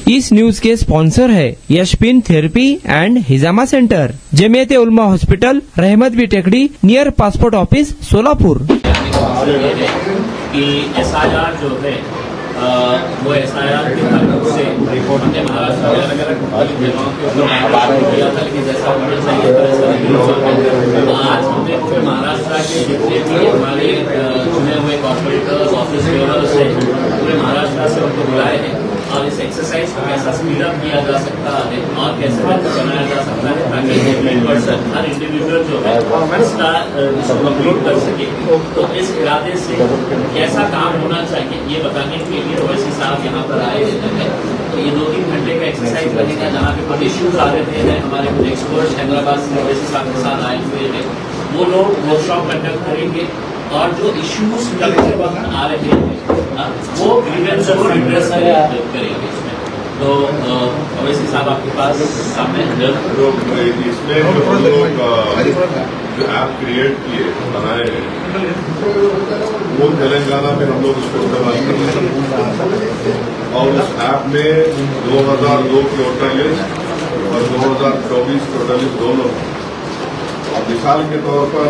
इस न्यूज के स्पॉन्सर है यशपिन therapy and hijama centre, Jamiat उलमा हॉस्पिटल, रहमत बी टेकड़ी, नियर पासपोर्ट ऑफिस, सोलापुर। कि SIR जो है वो SIR के ताल्लुक से हमने महाराष्ट्र में अलग अलग जगहों के ऊपर बात किया था, लेकिन जैसा हमने चाहिए था आज हमने फिर महाराष्ट्र के जितने भी हमारे चुने हुए कॉर्पोरेटर्स, ऑफिस बेयरर्स हैं, पूरे महाराष्ट्र से उनको बुलाए हैं और इस एक्सरसाइज को कैसा स्पीड अप किया जा सकता है और कैसे बेहतर बनाया जा सकता है ताकि एवरी पर्सन, हर इंडिविजुअल जो है इसका कंप्लीट कर सके। तो इस इरादे से कैसा काम होना चाहिए ये बताने के लिए ओवैसी साहब यहाँ पर आए हैं। तो ये 2-3 घंटे का एक्सरसाइज रहेगा जहाँ पे कुछ इश्यूज आ रहे थे। हमारे कुछ एक्सपर्ट्स हैदराबाद से ओवैसी साहब के साथ आए हुए हैं, वो लोग वर्कशॉप कंडक्ट करेंगे और जो इश्यूज आ रहे हैं वो ग्रीवेंस को एड्रेस करेंगे इसमें। तो ओवैसी साहब आपके पास सामने इसमें जो हम लोग जो ऐप क्रिएट किए बनाए हैं वो तेलंगाना में हम लोग उसको इस्तेमाल कर रहे हैं और उस ऐप में 2002 की वोटर लिस्ट और 2024 की वोटर लिस्ट दोनों। और मिसाल के तौर पर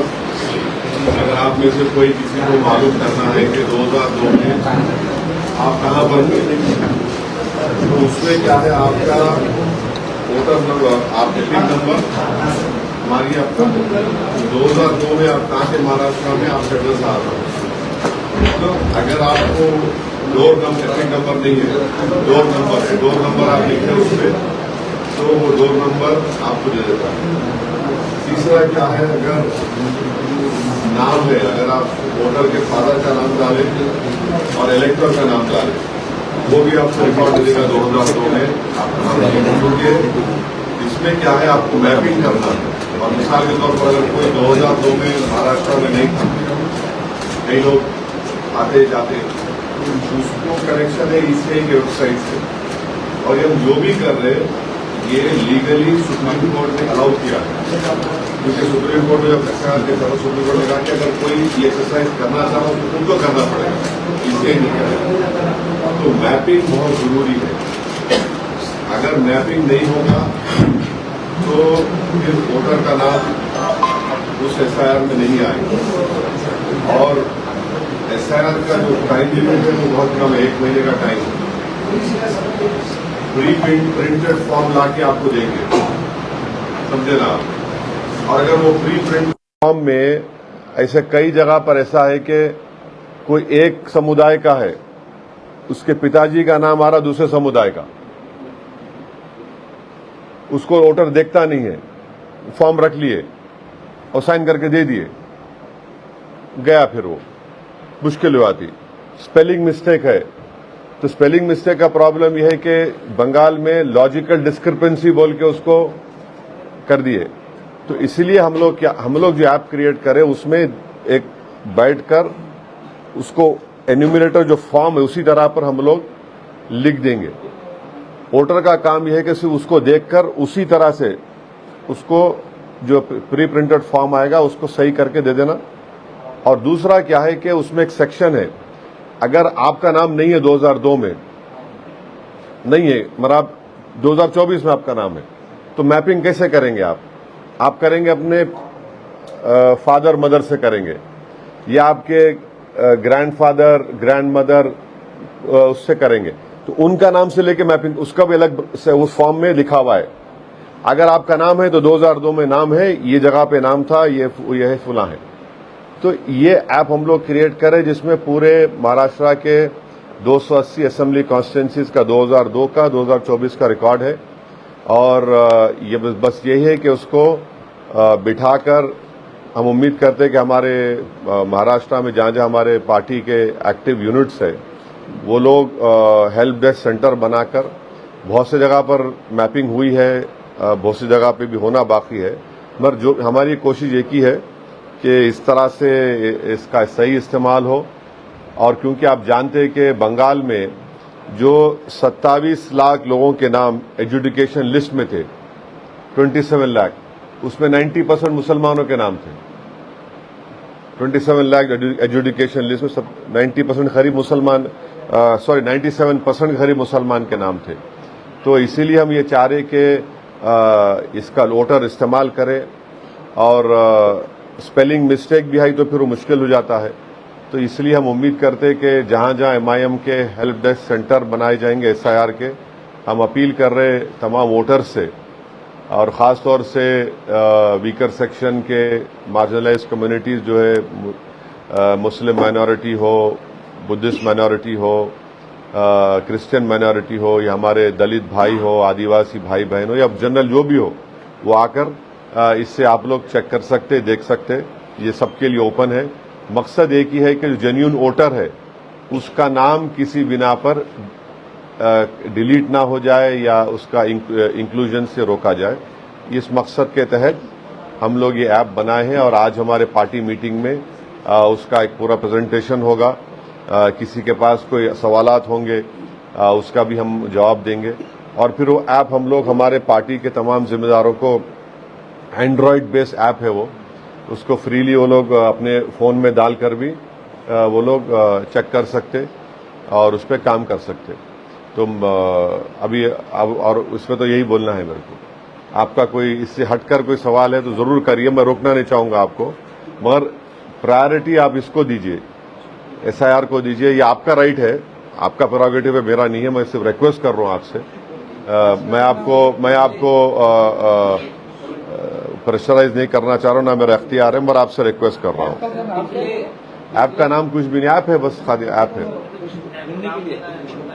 अगर आप में से कोई किसी को मालूम करना है कि 2002 में आप कहाँ पर थे, तो उसमें क्या है आपका वोटर नंबर, आपके पिन नंबर मानिए आपका 2002 में आप कहाँ से महाराष्ट्र में आप एड्रेस आ रहे हो। तो अगर आपको डोर नंबर, पिन नंबर नहीं है, डोर नंबर है, डोर नंबर आप लिखे उसमें तो वो डोर नंबर आपको दे देता है। तीसरा क्या है, अगर नाम है, अगर आप वोटर के फादर का नाम डालें और इलेक्टर का नाम डालें वो भी आपको रिकॉर्ड मिलेगा 2002 में आपका नाम डालेंगे। क्योंकि इसमें क्या है आपको मैपिंग करना है। और मिसाल के तौर पर अगर कोई 2002 में महाराष्ट्र में नहीं था, कई लोग आते जाते, उसको कनेक्शन है इससे की वेबसाइट से। और हम जो भी कर रहे हैं ये लीगली सुप्रीम कोर्ट ने अलाउ किया है, क्योंकि सुप्रीम कोर्ट में जब सरकार के तरफ सुप्रीम कोर्ट ने कहा कि अगर कोई ये एक्सरसाइज करना चाहो तो उनको करना पड़ेगा, इसलिए नहीं करेगा। तो मैपिंग बहुत जरूरी है। अगर मैपिंग नहीं होगा तो फिर वोटर का नाम उस SIR में नहीं आएगा। और SIR का जो टाइम लिमिट है वो बहुत कम है, 1 महीने का टाइम। प्री प्रिंटेड फॉर्म लाके आपको देंगे, समझे ना। और अगर वो प्री प्रिंट फॉर्म में ऐसे कई जगह पर ऐसा है कि कोई एक समुदाय का है, उसके पिताजी का नाम आ रहा दूसरे समुदाय का, उसको वोटर देखता नहीं है, फॉर्म रख लिए और साइन करके दे दिए, गया, फिर वो मुश्किल हो आती। स्पेलिंग मिस्टेक है तो स्पेलिंग मिस्टेक का प्रॉब्लम यह है कि बंगाल में लॉजिकल डिस्क्रिपेंसी बोल के उसको कर दिए। तो इसीलिए हम लोग जो ऐप क्रिएट करें उसमें एक बैठकर उसको एन्यूमरेटर जो फॉर्म है उसी तरह पर हम लोग लिख देंगे। वोटर का काम यह है कि सिर्फ उसको देखकर उसी तरह से उसको जो प्री प्रिंटेड फॉर्म आएगा उसको सही करके दे देना। और दूसरा क्या है कि उसमें एक सेक्शन है, अगर आपका नाम नहीं है 2002 में नहीं है, मतलब 2024 में आपका नाम है, तो मैपिंग कैसे करेंगे आप करेंगे अपने फादर मदर से करेंगे या आपके ग्रैंडफादर ग्रैंडमदर उससे करेंगे, तो उनका नाम से लेके मैपिंग उसका भी अलग से उस फॉर्म में लिखा हुआ है। अगर आपका नाम है तो 2002 में नाम है, ये जगह पे नाम था, ये फुला है। तो ये ऐप हम लोग क्रिएट करें जिसमें पूरे महाराष्ट्र के 280 असेंबली कॉन्स्टिट्यूंसीज का 2002 का 2024 का रिकॉर्ड है। और ये बस यही है कि उसको बिठाकर हम उम्मीद करते हैं कि हमारे महाराष्ट्र में जहाँ जहाँ हमारे पार्टी के एक्टिव यूनिट्स है वो लोग हेल्प डेस्क सेंटर बनाकर, बहुत से जगह पर मैपिंग हुई है, बहुत सी जगह पे भी होना बाकी है, मगर जो हमारी कोशिश एक ही है कि इस तरह से इसका सही इस्तेमाल हो। और क्योंकि आप जानते हैं कि बंगाल में जो 27 लाख लोगों के नाम एजुकेशन लिस्ट में थे, 27 लाख, उसमें 90% मुसलमानों के नाम थे। 27 लाख एजुकेशन लिस्ट में सब 90% गरीब मुसलमान 97% गरीब मुसलमान के नाम थे। तो इसीलिए हम ये चाह रहे कि इसका वोटर इस्तेमाल करें, और स्पेलिंग मिस्टेक भी आई तो फिर वो मुश्किल हो जाता है। तो इसलिए हम उम्मीद करते हैं कि जहां जहां MIM के हेल्प डेस्क सेंटर बनाए जाएंगे SIR के, हम अपील कर रहे तमाम वोटर्स से, और ख़ास तौर से वीकर सेक्शन के मार्जिनलाइज कम्युनिटीज़ जो है, मुस्लिम माइनॉरिटी हो, बुद्धिस्ट माइनॉरिटी हो, क्रिश्चियन माइनॉरिटी हो, या हमारे दलित भाई हो, आदिवासी भाई बहन हो, या जनरल जो भी हो, वो आकर इससे आप लोग चेक कर सकते, देख सकते। ये सबके लिए ओपन है। मकसद एक ही है कि जो जेन्युइन वोटर है उसका नाम किसी बिना पर डिलीट ना हो जाए या उसका इंक्लूजन से रोका जाए। इस मकसद के तहत हम लोग ये ऐप बनाए हैं, और आज हमारे पार्टी मीटिंग में उसका एक पूरा प्रेजेंटेशन होगा। किसी के पास कोई सवालात होंगे उसका भी हम जवाब देंगे, और फिर वो ऐप हम लोग हमारे पार्टी के तमाम जिम्मेदारों को, एंड्रॉयड बेस्ड ऐप है वो, उसको फ्रीली वो लोग अपने फ़ोन में डालकर भी वो लोग चेक कर सकते और उस पर काम कर सकते। तो अभी और उसमें तो यही बोलना है मेरे को। आपका कोई इससे हटकर कोई सवाल है तो ज़रूर करिए, मैं रोकना नहीं चाहूँगा आपको, मगर प्रायोरिटी आप इसको दीजिए, SIR को दीजिए। ये आपका राइट है, आपका प्रेरोगेटिव है, मेरा नहीं है। मैं सिर्फ रिक्वेस्ट कर रहा हूँ आपसे। मैं आपको प्रेशराइज नहीं करना चाह रहा हूँ, ना मेरा इख्तियार है, मगर आपसे रिक्वेस्ट कर रहा हूँ। ऐप का नाम कुछ भी नहीं, ऐप है, बस खाली ऐप है।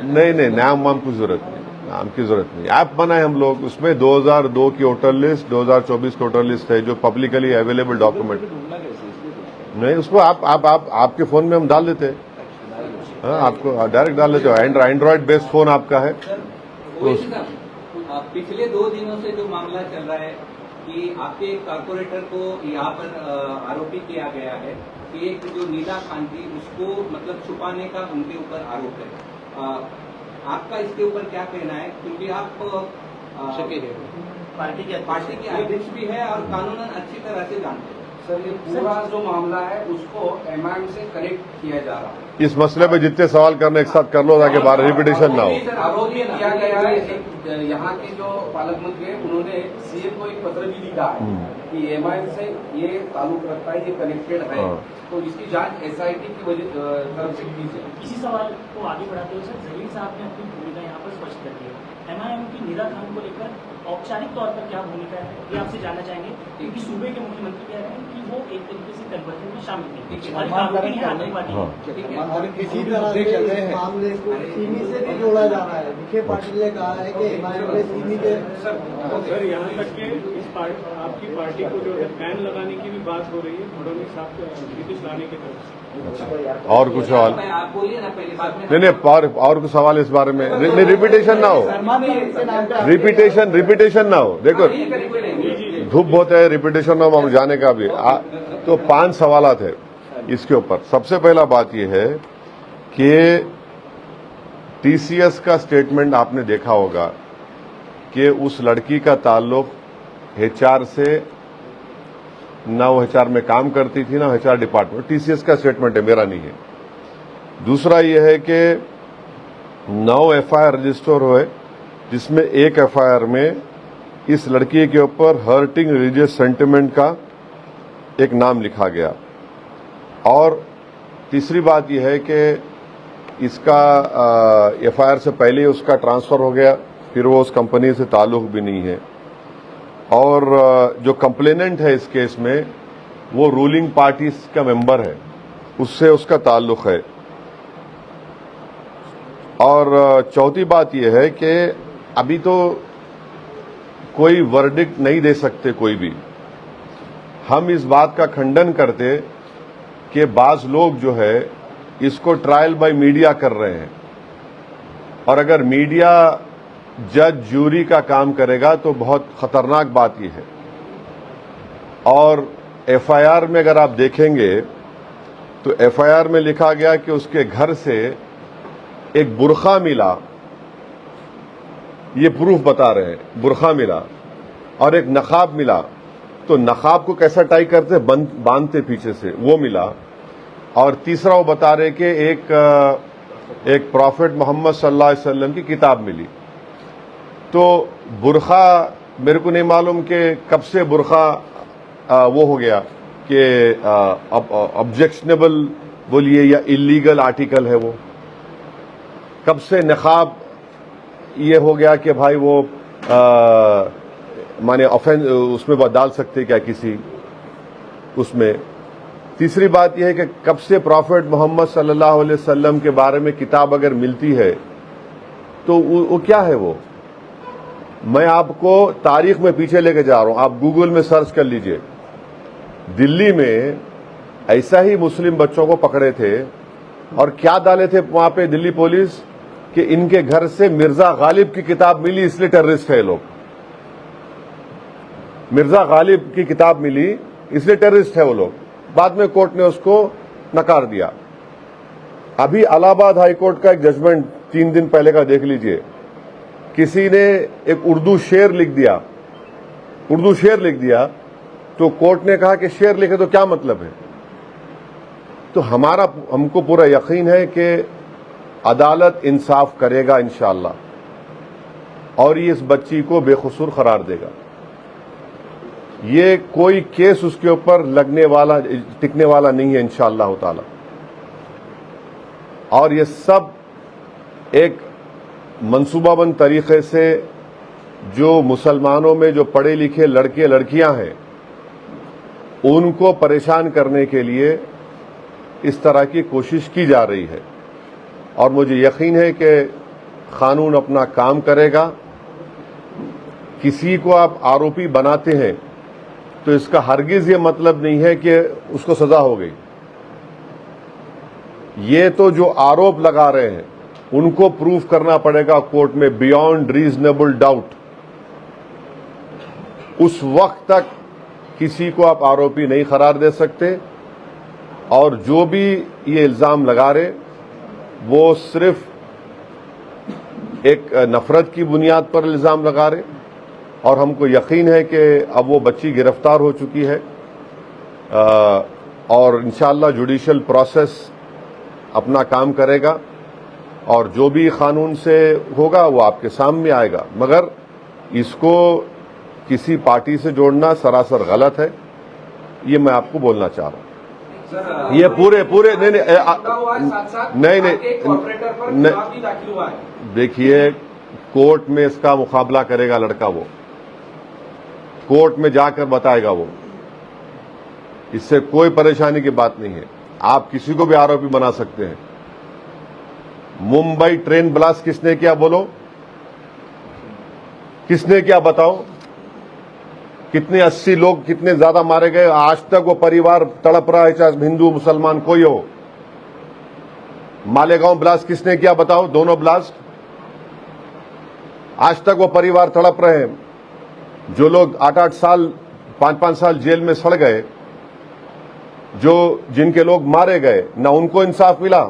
नहीं, नाम वाम की जरूरत नहीं, नाम की जरूरत नहीं। ऐप बनाए हम लोग, उसमें 2002 की वोटर लिस्ट, 2024 की वोटर लिस्ट है, जो पब्लिकली अवेलेबल डॉक्यूमेंट। नहीं, उसको आपके फोन में हम डाल देते हैं। हाँ, आपको डायरेक्ट डाल देते हो। एंड्रॉयड बेस्ड फोन आपका है। तो पिछले 2 दिनों से जो मामला चल रहा है कि आपके एक कारपोरेटर को यहाँ पर आरोपी किया गया है कि एक जो नीला खान थी उसको मतलब छुपाने का उनके ऊपर आरोप है। आपका इसके ऊपर क्या कहना है, क्योंकि आप पार्टी के अध्यक्ष भी है और कानूनन अच्छी तरह से जानते हैं। सर, ये पूरा जो मामला है उसको MIM से कनेक्ट किया जा रहा है। इस मसले पे जितने सवाल करने एक साथ कर लो ताकि बार रिपीटेशन ना हो। आरोप ये किया गया है, यहाँ के जो पालक मंत्री हैं उन्होंने CM को एक पत्र भी लिखा है कि MIM से ये ताल्लुक रखता है, ये कनेक्टेड है। तो इसकी जांच SIT की तरफ से कीजिए। इसी सवाल को आगे बढ़ाते हुए सर, जलील साहब ने अपनी भूमिका यहाँ पर स्पष्ट कर दी है। MIM की नीला खान को लेकर औपचारिक तौर पर क्या भूमिका है, ये आपसे जानना चाहेंगे, क्योंकि सूबे के मुख्यमंत्री कह रहे हैं कि वो एक तरीके से कन्वर्जन में शामिल नहीं, और आतंकवादी किसी तरह से इस मामले को सीमी से भी जोड़ा जा रहा है। विखे पाटिल ने कहा है कि MIM में सीमी के सर, यहाँ तक कि इस आपकी पार्टी को जो है बैन लगाने की भी बात हो रही है फडणवीस साहब नीतीश लाने की तरफ से। और कुछ सवाल? आप बोलिए ना पहले, बाद में नहीं, और कुछ सवाल इस बारे में? नहीं, रिपीटेशन ना हो, रिपीटेशन ना हो। देखो धूप बहुत है, रिपीटेशन ना हो, हम जाने का भी। तो 5 सवालात है इसके ऊपर। सबसे पहला बात यह है कि TCS का स्टेटमेंट आपने देखा होगा कि उस लड़की का ताल्लुक HR से, ना वो HR में काम करती थी, ना HR डिपार्टमेंट। TCS का स्टेटमेंट है, मेरा नहीं है। दूसरा यह है कि 9 FIR रजिस्टर हुए, जिसमें एक FIR में इस लड़की के ऊपर हर्टिंग रिलीजियस सेंटिमेंट का एक नाम लिखा गया। और तीसरी बात यह है कि इसका FIR से पहले उसका ट्रांसफर हो गया, फिर वो उस कंपनी से ताल्लुक भी नहीं है। और जो कंप्लेनेंट है इस केस में वो रूलिंग पार्टी का मेंबर है, उससे उसका ताल्लुक है। और चौथी बात यह है कि अभी तो कोई वर्डिक्ट नहीं दे सकते कोई भी। हम इस बात का खंडन करते कि बाज लोग जो है इसको ट्रायल बाय मीडिया कर रहे हैं, और अगर मीडिया जज जूरी का काम करेगा तो बहुत खतरनाक बात यह है। और FIR में अगर आप देखेंगे तो FIR में लिखा गया कि उसके घर से एक बुरखा मिला, ये प्रूफ बता रहे हैं, बुरखा मिला, और एक नकाब मिला। तो नकाब को कैसा टाई करते, बांधते पीछे से, वो मिला। और तीसरा वो बता रहे कि एक प्रॉफिट मोहम्मद सल्लल्लाहु अलैहि वसल्लम की किताब मिली। तो बुरखा मेरे को नहीं मालूम कि कब से बुरखा वो हो गया कि ऑब्जेक्शनेबल बोलिए या इलीगल आर्टिकल है वो। कब से नकाब ये हो गया कि भाई वो माने ऑफेंस उसमें डाल सकते क्या किसी उसमें। तीसरी बात यह है कि कब से प्रॉफेट मोहम्मद सल्लल्लाहु अलैहि वसल्लम के बारे में किताब अगर मिलती है तो वो क्या है वो। मैं आपको तारीख में पीछे लेके जा रहा हूं, आप गूगल में सर्च कर लीजिए। दिल्ली में ऐसा ही मुस्लिम बच्चों को पकड़े थे और क्या डाले थे वहां पे दिल्ली पुलिस कि इनके घर से मिर्जा गालिब की किताब मिली इसलिए टेररिस्ट है लोग। मिर्जा गालिब की किताब मिली इसलिए टेररिस्ट है वो लोग। बाद में कोर्ट ने उसको नकार दिया। अभी इलाहाबाद हाईकोर्ट का एक जजमेंट 3 दिन पहले का देख लीजिए। किसी ने एक उर्दू शेर लिख दिया तो कोर्ट ने कहा कि शेर लिखे तो क्या मतलब है। तो हमको पूरा यकीन है कि अदालत इंसाफ करेगा इंशाअल्लाह और ये इस बच्ची को बेकसूर करार देगा। ये कोई केस उसके ऊपर टिकने वाला नहीं है इंशाअल्लाह ताला। और ये सब एक मंसूबाबंद तरीके से जो मुसलमानों में जो पढ़े लिखे लड़के लड़कियां हैं उनको परेशान करने के लिए इस तरह की कोशिश की जा रही है। और मुझे यकीन है कि कानून अपना काम करेगा। किसी को आप आरोपी बनाते हैं तो इसका हरगिज ये मतलब नहीं है कि उसको सजा हो गई। ये तो जो आरोप लगा रहे हैं उनको प्रूफ करना पड़ेगा कोर्ट में बियॉन्ड रीजनेबल डाउट। उस वक्त तक किसी को आप आरोपी नहीं करार दे सकते। और जो भी ये इल्जाम लगा रहे वो सिर्फ एक नफरत की बुनियाद पर इल्जाम लगा रहे। और हमको यकीन है कि अब वो बच्ची गिरफ्तार हो चुकी है और इंशाअल्लाह जुडिशियल प्रोसेस अपना काम करेगा और जो भी कानून से होगा वो आपके सामने आएगा। मगर इसको किसी पार्टी से जोड़ना सरासर गलत है, ये मैं आपको बोलना चाह रहा हूं। ये पूरे नहीं देखिए कोर्ट में इसका मुकाबला करेगा लड़का। वो कोर्ट में जाकर बताएगा वो। इससे कोई परेशानी की बात नहीं है। आप किसी को भी आरोपी बना सकते हैं। मुंबई ट्रेन ब्लास्ट किसने किया बोलो, किसने किया बताओ। कितने 80 लोग कितने ज्यादा मारे गए। आज तक वो परिवार तड़प रहा है, चाहे हिंदू मुसलमान कोई हो। मालेगांव ब्लास्ट किसने किया बताओ, दोनों ब्लास्ट। आज तक वो परिवार तड़प रहे हैं। जो लोग 8-8 साल 5-5 साल जेल में सड़ गए, जिनके लोग मारे गए, ना उनको इंसाफ मिला।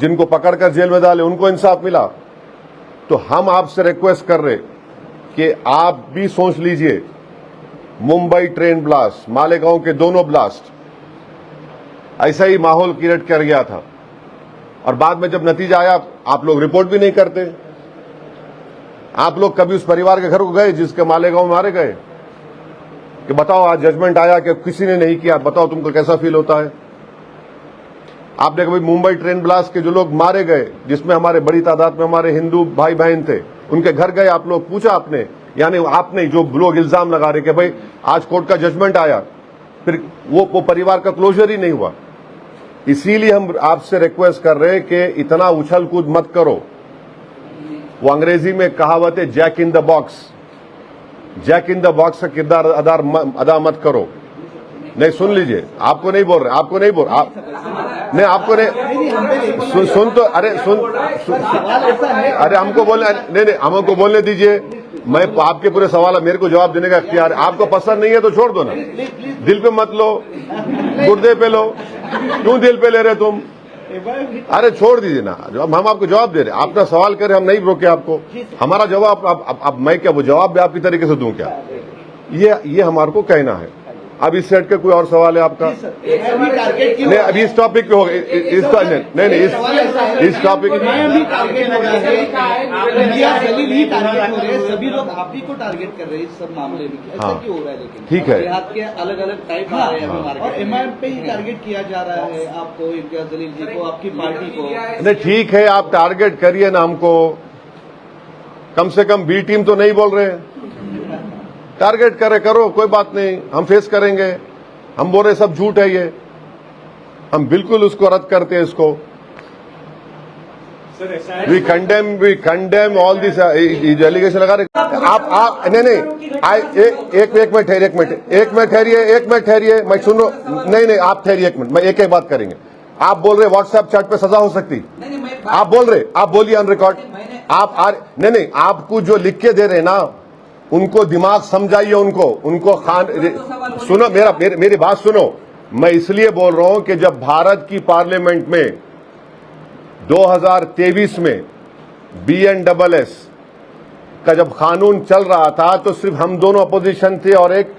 जिनको पकड़कर जेल में डाले उनको इंसाफ मिला। तो हम आपसे रिक्वेस्ट कर रहे कि आप भी सोच लीजिए। मुंबई ट्रेन ब्लास्ट, मालेगांव के दोनों ब्लास्ट, ऐसा ही माहौल क्रिएट कर गया था। और बाद में जब नतीजा आया आप लोग रिपोर्ट भी नहीं करते। आप लोग कभी उस परिवार के घर को गए जिसके मालेगांव में मारे गए कि बताओ आज जजमेंट आया कि किसी ने नहीं किया, बताओ तुमको कैसा फील होता है। आपने कभी मुंबई ट्रेन ब्लास्ट के जो लोग मारे गए, जिसमें हमारे बड़ी तादाद में हमारे हिंदू भाई बहन थे, उनके घर गए, आप लोग पूछा आपने, यानी आपने जो लोग इल्जाम लगा रहे कि भाई आज कोर्ट का जजमेंट आया, फिर वो परिवार का क्लोजर ही नहीं हुआ। इसीलिए हम आपसे रिक्वेस्ट कर रहे हैं कि इतना उछल कूद मत करो। वो अंग्रेजी में कहावत है jack in the box. Jack in the box का किरदार अदा मत करो। नहीं सुन लीजिए, आपको नहीं बोल रहे, आपको नहीं बोल आप नहीं, आपको नहीं सुन तो अरे अरे हमको बोलने नहीं, हमको बोलने दीजिए। मैं आपके पूरे सवाल, मेरे को जवाब देने का इख्तियार है। आपको पसंद नहीं है तो छोड़ दो ना, दिल पे मत लो, गुर्दे पे लो। क्यों दिल पे ले रहे तुम? अरे छोड़ दीजिए ना, हम आपको जवाब दे रहे हैं। आपका सवाल करें, हम नहीं रोके आपको। हमारा जवाब अब मैं क्या वो जवाब भी आपकी तरीके से दूं क्या? ये हमारे को कहना है। अब इससे हट के कोई और सवाल है आपका? नहीं, अभी इस टॉपिक पे होगा। नहीं, इस टॉपिक सभी लोग आप ही को टारगेट कर रहे हैं इस सब मामले में, ऐसा हाँ। क्यों हो रहा है? लेकिन ठीक है। देहात के अलग अलग टाइप आ रहे हैं अभी मार्केट, और एमआईएम पे ही टारगेट किया जा रहा है आपको, इम्तियाज जलील जी को, आपकी पार्टी को। नहीं, ठीक है, आप टारगेट करिए ना हमको, कम से कम बी टीम तो नहीं बोल रहे हैं। टारगेट करो, कोई बात नहीं, हम फेस करेंगे। हम बोल रहे सब झूठ है, ये हम बिल्कुल उसको रद्द करते हैं इसको। We condemn all this allegation लगा रहे। आप नहीं, एक मिनट ठहरिए, मैं सुनो। नहीं, आप ठहरिए एक मिनट, मैं एक बात करेंगे। आप बोल रहे व्हाट्सएप चैट पे सजा हो सकती, आप बोल रहे, आप बोलिए ऑन रिकॉर्ड। नहीं, आपको जो लिख के दे रहे ना, उनको दिमाग समझाइए, उनको सुनो, मेरी बात सुनो। मैं इसलिए बोल रहा हूं कि जब भारत की पार्लियामेंट में 2023 में BNSS का जब कानून चल रहा था, तो सिर्फ हम दोनों अपोजिशन थे और एक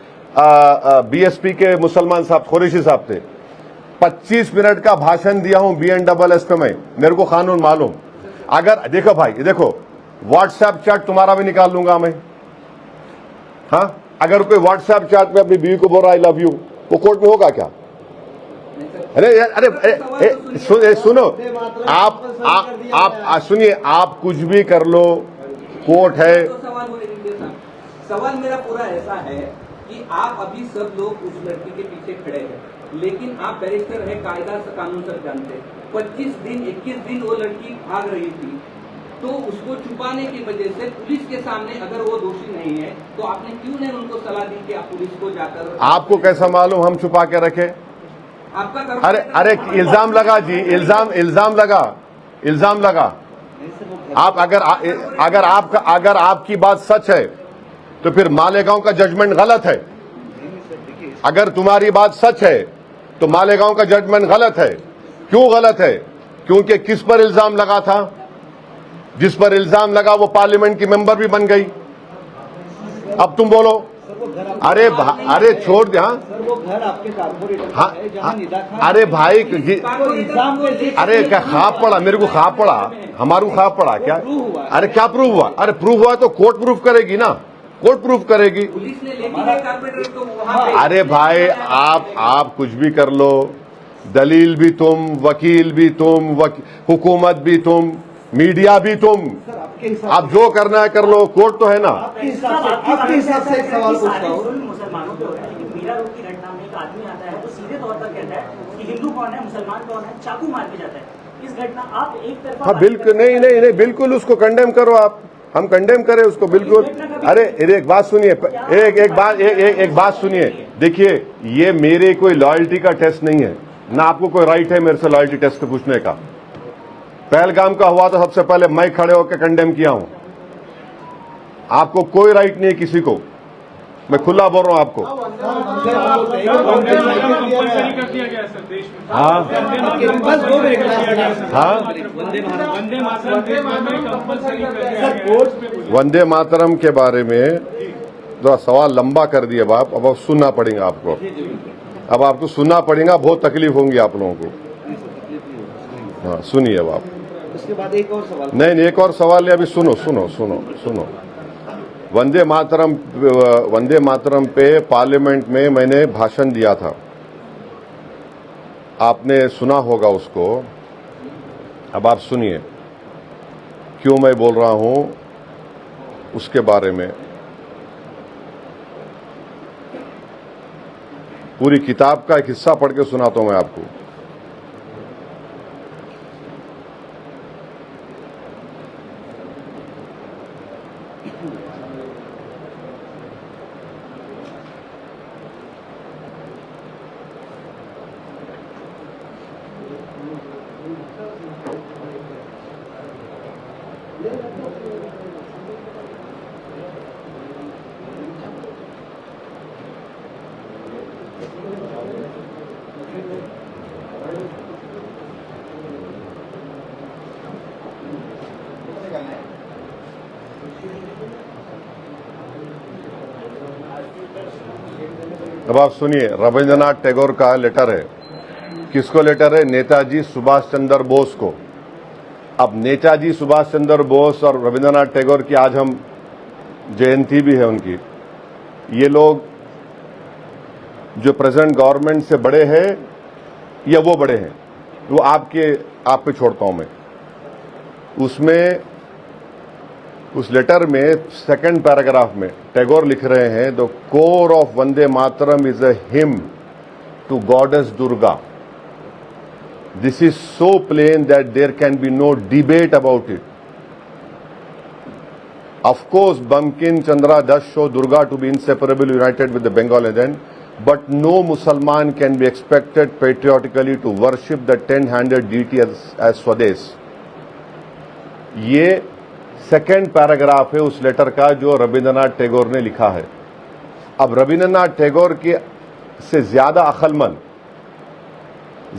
BSP के मुसलमान साहब, कुरैशी साहब थे। 25 मिनट का भाषण दिया हूं BNSS पे मैं, मेरे को कानून मालूम। अगर देखो भाई, देखो व्हाट्सएप चैट तुम्हारा भी निकाल लूंगा मैं। हाँ, अगर कोई व्हाट्सएप चैट में अपनी बीवी को बोल रहा आई लव यू, वो कोर्ट में होगा क्या? अरे सुनो, आप सुनिए, आप कुछ भी कर लो, कोर्ट है। सवाल मेरा पूरा ऐसा है कि आप अभी सब लोग उस लड़की के पीछे खड़े हैं, लेकिन आप बैरिस्टर है, कायदा कानून सब जानते हैं। 25 दिन 21 दिन वो लड़की भाग रही थी, तो उसको छुपाने की वजह से पुलिस के सामने अगर वो दोषी नहीं है, तो आपने क्यों नहीं उनको सलाह दी कि आप पुलिस को जाकर? आपको कैसा मालूम हम छुपा के रखे? आपका अरे इल्जाम लगा जी, इल्जाम लगा। आप अगर आपकी बात सच है, तो फिर मालेगांव का जजमेंट गलत है। अगर तुम्हारी बात सच है, तो मालेगांव का जजमेंट गलत है। क्यों गलत है? क्योंकि किस पर इल्जाम लगा था? जिस पर इल्जाम लगा वो पार्लियामेंट की मेंबर भी बन गई। अब तुम बोलो। अरे छोड़ दे। हाँ, वो घर आपके कारपोरेटर हाँ, है जहाँ निदा खान, अरे भाई, अरे क्या ख्वाब पड़ा? मेरे को ख्वाब पड़ा, हमारू ख्वाब पड़ा क्या? अरे क्या प्रूफ हुआ? अरे प्रूफ हुआ तो कोर्ट प्रूफ करेगी ना, कोर्ट प्रूफ करेगी। पुलिस ने लेके गए कारपोरेटर को वहां पे। अरे भाई, आप कुछ भी कर लो, दलील भी तुम, वकील भी तुम, हुकूमत भी तुम, मीडिया भी तुम, आप जो करना है कर लो, कोर्ट तो है ना। आपके हिसाब से एक सवाल पूछता हूँ। मुसलमानों पे हो रहा है, लेकिन मीरा रोड की घटना में एक आदमी आता है, वो सीधे तौर पर कहता है कि हिंदू कौन है, मुसलमान कौन है, चाकू मार के जाता है। इस घटना आप एक तरफा। हाँ बिल्कुल, नहीं, बिल्कुल उसको कंडेम करो आप, हम कंडेम करें उसको बिल्कुल। अरे एक बात सुनिए, एक बात सुनिए। देखिए, ये मेरे कोई लॉयल्टी का टेस्ट नहीं है, ना आपको कोई राइट है मेरे से लॉयल्टी टेस्ट पूछने का। पहलगाम का हुआ तो सबसे पहले मैं खड़े होकर कंडेम किया हूं। आपको कोई राइट नहीं है किसी को, मैं खुला बोल रहा हूं आपको। हाँ वंदे मातरम के बारे में थोड़ा सवाल लंबा कर दिया बाप, अब सुनना पड़ेगा आपको। अब आपको सुनना पड़ेगा, बहुत तकलीफ होंगी आप लोगों को। हाँ सुनिए अब आप। उसके बाद एक और सवाल। नहीं, एक और सवाल है, अभी सुनो। वंदे मातरम पे पार्लियामेंट में मैंने भाषण दिया था, आपने सुना होगा उसको। अब आप सुनिए क्यों मैं बोल रहा हूं उसके बारे में। पूरी किताब का एक हिस्सा पढ़ के सुनाता हूं मैं आपको। अब आप सुनिए, रविंद्रनाथ टैगोर का लेटर है। किसको लेटर है? नेताजी सुभाष चंद्र बोस को। अब नेताजी सुभाष चंद्र बोस और रविंद्रनाथ टैगोर की आज हम जयंती भी है उनकी। ये लोग जो प्रेजेंट गवर्नमेंट से बड़े हैं या वो बड़े हैं, वो आप पे छोड़ता हूं मैं। उसमें उस लेटर में सेकंड पैराग्राफ में टैगोर लिख रहे हैं, the core of Vande Mataram is a hymn to goddess Durga. This is so plain that there can be no debate about it. Of course, Bankim Chandra does show Durga to be inseparably united with the Bengal legend, but no Musalman can be expected patriotically to worship the 10-handed deity as Swades. ये second paragraph है उस letter का जो रविंद्रनाथ टैगोर ने लिखा है। अब रविंद्रनाथ टैगोर के से ज्यादा अक्लमंद,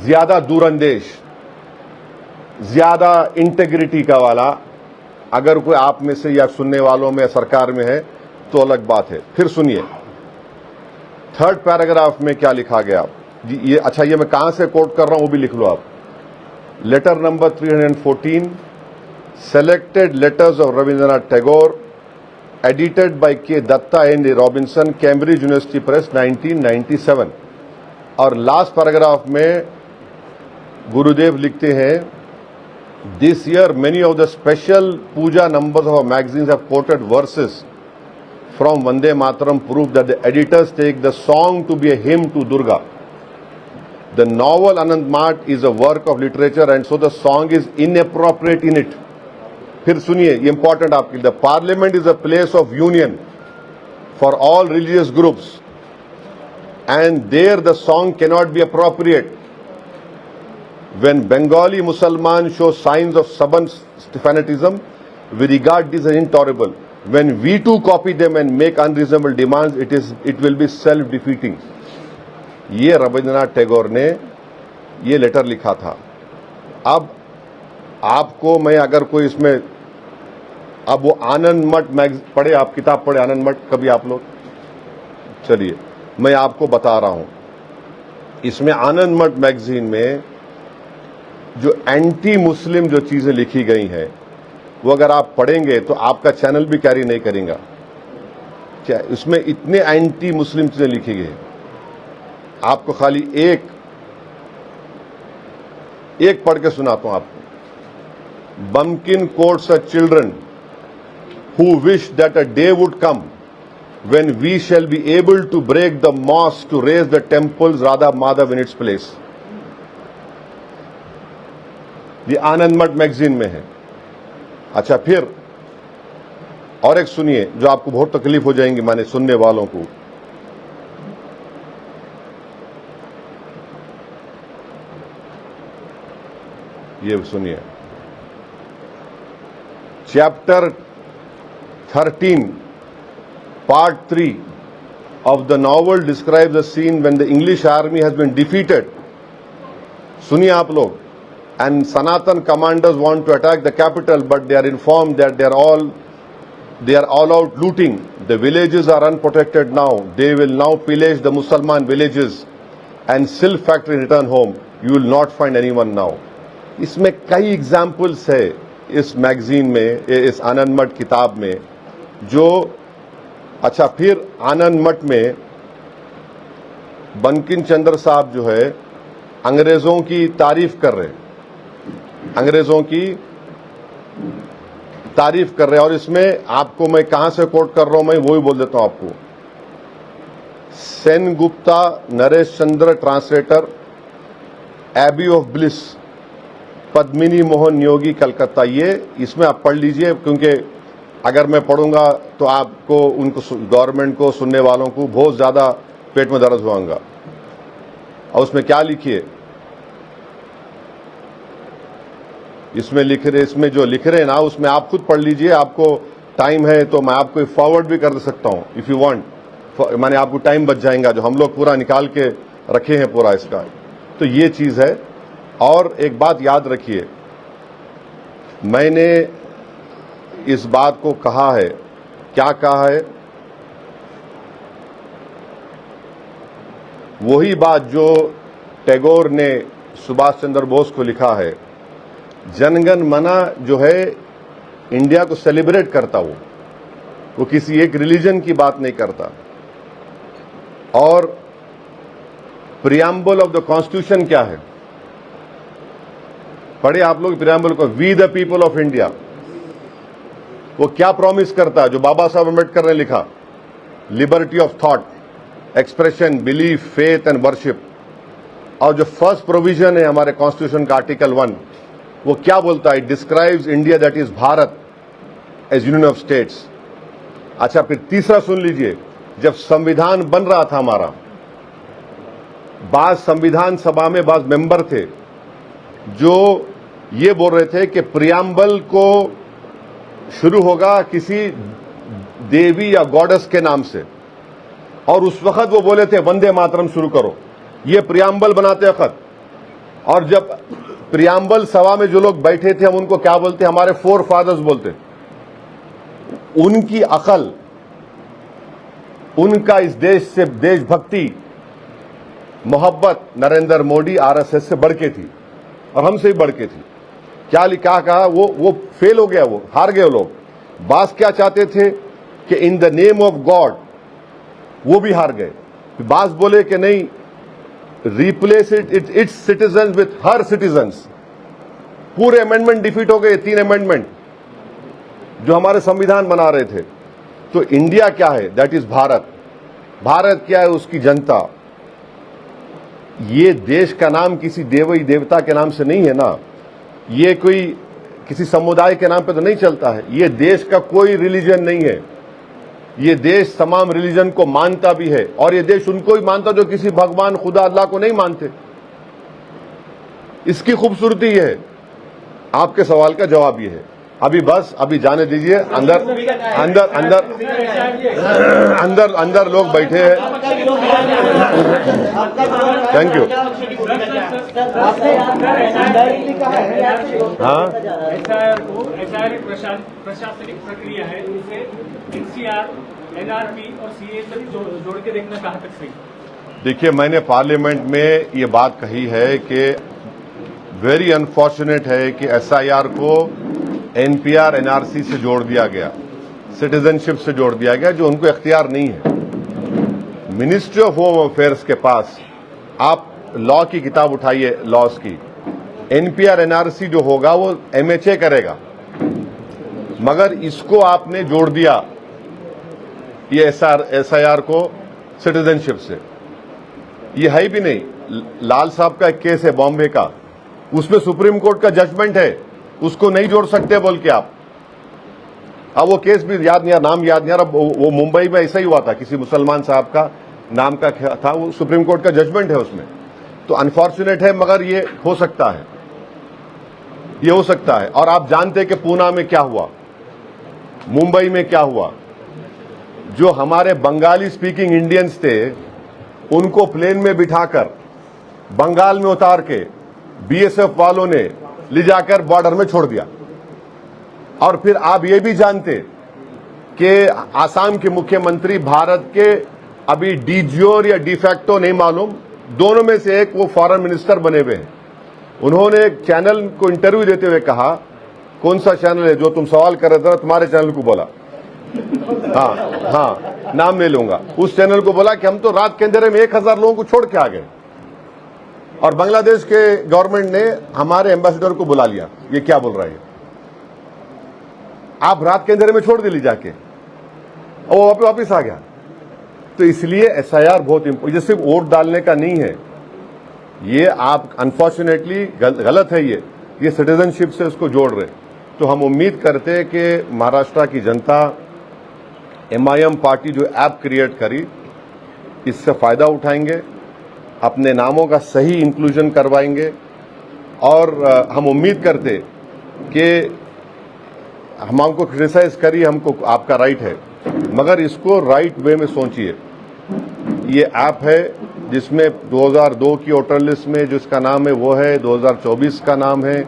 ज्यादा दूरंदेश, ज्यादा इंटेग्रिटी का वाला अगर कोई आप में से या सुनने वालों में सरकार में है तो अलग बात है। फिर सुनिए थर्ड पैराग्राफ में क्या लिखा गया। ये अच्छा, ये मैं कहां से कोट कर रहा हूं वो भी लिख लो आप। Letter number 314, selected letters of Rabindranath Tagore, edited by K Dutta and Robinson, Cambridge university press, 1997। और लास्ट पैराग्राफ में गुरुदेव लिखते हैं, This year, many of the special puja numbers of our magazines have quoted verses from Vande Mataram, proof that the editors take the song to be a hymn to Durga. The novel Anand Mat is a work of literature and so the song is inappropriate in it. फिर सुनिए, ये important आपके लिए। The parliament is a place of union for all religious groups and there the song cannot be appropriate. When Bengali Musalman show signs of stubborn fanatism, we regard this as intolerable. When we too copy them and make unreasonable demands, it will be self-defeating. ये रविंद्रनाथ टैगोर ने ये letter लिखा था। अब आपको मैं अगर कोई इसमें, अब वो आनंद मठ पढ़े, आप किताब पढ़े आनंद मठ कभी आप लोग? चलिए मैं आपको बता रहा हूं, इसमें आनंद मठ मैगजीन में जो एंटी मुस्लिम जो चीजें लिखी गई हैं वो अगर आप पढ़ेंगे तो आपका चैनल भी कैरी नहीं करेगा। क्या इसमें इतने एंटी मुस्लिम चीजें लिखी गई हैं। आपको खाली एक पढ़ के सुनाता हूं आपको। Bankim quotes a children who wish that a day would come when we shall be able to break the mosque to raise the temples Radha Madhav in its place. ये आनंद मठ मैगजीन में है। अच्छा, फिर और एक सुनिए जो आपको बहुत तकलीफ हो जाएंगी माने सुनने वालों को। ये सुनिए, chapter 13 Part 3 of the novel describes the scene when the English army has been defeated. सुनिए आप लोग, and Sanatan commanders want to attack the capital, but they are informed that they are all out looting. The villages are unprotected now. They will now pillage the Musalman villages and silk factory return home. You will not find anyone now. इसमें कई examples है इस magazine में, इस आनंद मठ किताब में जो। अच्छा, फिर आनंद मठ में बंकिम चंद्र साहब जो है अंग्रेजों की तारीफ कर रहे हैं, अंग्रेजों की तारीफ कर रहे हैं। और इसमें आपको मैं कहां से कोट कर रहा हूं, मैं वो ही बोल देता हूं आपको। Sen Gupta, Naresh Chandra translator, abbey of bliss, Padmini Mohan Yogi, Calcutta. ये इसमें आप पढ़ लीजिए, क्योंकि अगर मैं पढ़ूंगा तो आपको, उनको, गवर्नमेंट को, सुनने वालों को बहुत ज्यादा पेट में दर्द होगा। और उसमें क्या लिखिए, इसमें जो लिख रहे हैं ना, उसमें आप खुद पढ़ लीजिए। आपको टाइम है तो मैं आपको फॉरवर्ड भी कर सकता हूं इफ यू वांट। माने आपको टाइम बच जाएगा, जो हम लोग पूरा निकाल के रखे हैं पूरा इसका। तो ये चीज है। और एक बात याद रखिए, मैंने इस बात को कहा है, क्या कहा है, वही बात जो टैगोर ने सुभाष चंद्र बोस को लिखा है, जनगण मना जो है इंडिया को सेलिब्रेट करता, वो किसी एक रिलीजन की बात नहीं करता। और प्रियम्बल ऑफ द कॉन्स्टिट्यूशन क्या है, पढ़े आप लोग प्रियम्बल को, we the people of India. वो क्या प्रॉमिस करता है जो बाबा साहब अम्बेडकर ने लिखा, liberty of thought, expression, belief, faith and worship. और जो फर्स्ट प्रोविजन है हमारे कॉन्स्टिट्यूशन का आर्टिकल 1, वो क्या बोलता है, describes India that is Bharat as union of states. अच्छा, फिर तीसरा सुन लीजिए, जब संविधान बन रहा था हमारा, बाद संविधान सभा में बाद मेंबर थे जो ये बोल रहे थे कि प्रियम्बल को शुरू होगा किसी देवी या गॉडेस के नाम से, और उस वक्त वो बोले थे वंदे मातरम शुरू करो, ये प्रियम्बल बनाते वक्त। और जब प्रियम्बल सभा में जो लोग बैठे थे, हम उनको क्या बोलते, हमारे फोर फादर्स बोलते। उनकी अकल, उनका इस देश से देशभक्ति, मोहब्बत नरेंद्र मोदी आरएसएस से बढ़ के थी और हमसे ही बढ़ के थी। क्या लिखा कहा, वो फेल हो गया, वो हार गए लोग। बास क्या चाहते थे कि in the name of God, वो भी हार गए। बास बोले कि नहीं, replace it's citizens with her citizens. पूरे अमेंडमेंट डिफीट हो गए, 3 अमेंडमेंट जो हमारे संविधान बना रहे थे। तो इंडिया क्या है, दैट इज भारत। भारत क्या है, उसकी जनता। ये देश का नाम किसी देवी देवता के नाम से नहीं है ना, ये कोई किसी समुदाय के नाम पे तो नहीं चलता है। ये देश का कोई रिलीजन नहीं है, ये देश तमाम रिलीजन को मानता भी है, और ये देश उनको ही मानता जो किसी भगवान खुदा अल्लाह को नहीं मानते। इसकी खूबसूरती है। आपके सवाल का जवाब ये है। अभी बस, अभी जाने दीजिए, अंदर अंदर अंदर अंदर अंदर लोग बैठे हैं। Thank you. हाँ, एसआईआर प्रशासनिक प्रक्रिया है, इसे एनसीआर, एनआरपी और सीए से जोड़ के देखना कहाँ तक सही? देखिए, मैंने पार्लियामेंट में ये बात कही है कि वेरी अनफॉर्चुनेट है कि एसआईआर को एनपीआर, एनआरसी से जोड़ दिया गया, सिटीजनशिप से जोड़ दिया गया, जो उनको इख्तियार नहीं है। मिनिस्ट्री ऑफ होम अफेयर्स के पास आप लॉ की किताब उठाइए, लॉज की, एनपीआर, एनआरसी जो होगा वो एमएचए करेगा, मगर इसको आपने जोड़ दिया ये एसआईआर को सिटीजनशिप से। ये है भी नहीं। लाल साहब का एक केस है बॉम्बे का, उसमें सुप्रीम कोर्ट का जजमेंट है, उसको नहीं जोड़ सकते बोल के आप। अब वो केस भी याद नहीं, नाम याद नहीं आ रहा। वो मुंबई में ऐसा ही हुआ था, किसी मुसलमान साहब का नाम का था, वो सुप्रीम कोर्ट का जजमेंट है उसमें। तो अनफॉर्चुनेट है, मगर ये हो सकता है, ये हो सकता है। और आप जानते हैं कि पूना में क्या हुआ, मुंबई में क्या हुआ। जो हमारे बंगाली स्पीकिंग इंडियंस थे, उनको प्लेन में बिठाकर बंगाल में उतार के बीएसएफ वालों ने ले जाकर बॉर्डर में छोड़ दिया। और फिर आप ये भी जानते कि आसाम के मुख्यमंत्री भारत के अभी डीज्योर या डिफैक्टो नहीं मालूम, दोनों में से एक, वो फॉरेन मिनिस्टर बने हुए हैं। उन्होंने एक चैनल को इंटरव्यू देते हुए कहा, कौन सा चैनल है जो तुम सवाल कर रहे थे, तुम्हारे चैनल को बोला, हाँ नाम नहीं लूंगा, उस चैनल को बोला कि हम तो रात के अंधेरे में 1000 लोगों को छोड़ के आ गए, और बांग्लादेश के गवर्नमेंट ने हमारे एम्बेसडर को बुला लिया। ये क्या बोल रहा है, आप रात के अंधेरे में छोड़ दिली जाके, और वो वापिस आ गया। तो इसलिए एसआईआर बहुत इंपॉर्टेंट, ये सिर्फ वोट डालने का नहीं है, ये आप अनफॉर्चुनेटली गलत है, ये सिटीजनशिप से उसको जोड़ रहे। तो हम उम्मीद करते हैं कि महाराष्ट्र की जनता एमआईएम पार्टी जो ऐप क्रिएट करी, इससे फायदा उठाएंगे, अपने नामों का सही इंक्लूजन करवाएंगे। और हम उम्मीद करते कि हम हमको क्रिटिसाइज करिए, हमको आपका राइट है, मगर इसको राइट वे में सोचिए। ये ऐप है जिसमें 2002 की वोटर लिस्ट में जिसका नाम है वो है, 2024 का नाम है,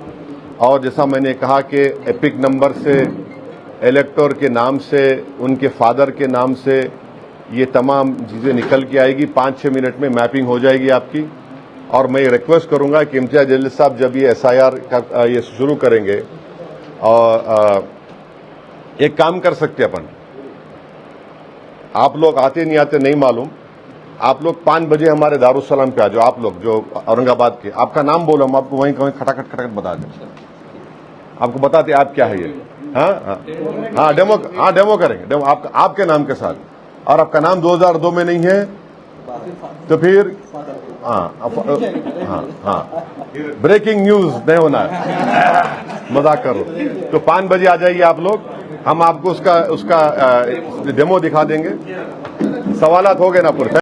और जैसा मैंने कहा कि एपिक नंबर से, इलेक्टर के नाम से, उनके फादर के नाम से, ये तमाम चीजें निकल के आएगी। 5-6 मिनट में मैपिंग हो जाएगी आपकी। और मैं रिक्वेस्ट करूंगा कि इम्तियाज जलील साहब जब ये SIR का ये शुरू करेंगे, और एक काम कर सकते अपन, आप लोग आते नहीं आते नहीं मालूम, आप लोग 5 बजे हमारे दारुस्सलाम पे आ जाओ। आप लोग जो औरंगाबाद के, आपका नाम बोलो, हम आपको वहीं कहीं खटाखट बता दें, आपको बताते आप क्या है ये। हाँ डेमो करेंगे, डेमो आपके नाम के साथ। और आपका नाम 2002 में नहीं है तो फिर हाँ ब्रेकिंग न्यूज नहीं होना है, मजाक करो। तो 5 बजे आ जाइए आप लोग, हम आपको उसका डेमो दिखा देंगे। सवालात हो गए ना पूरे।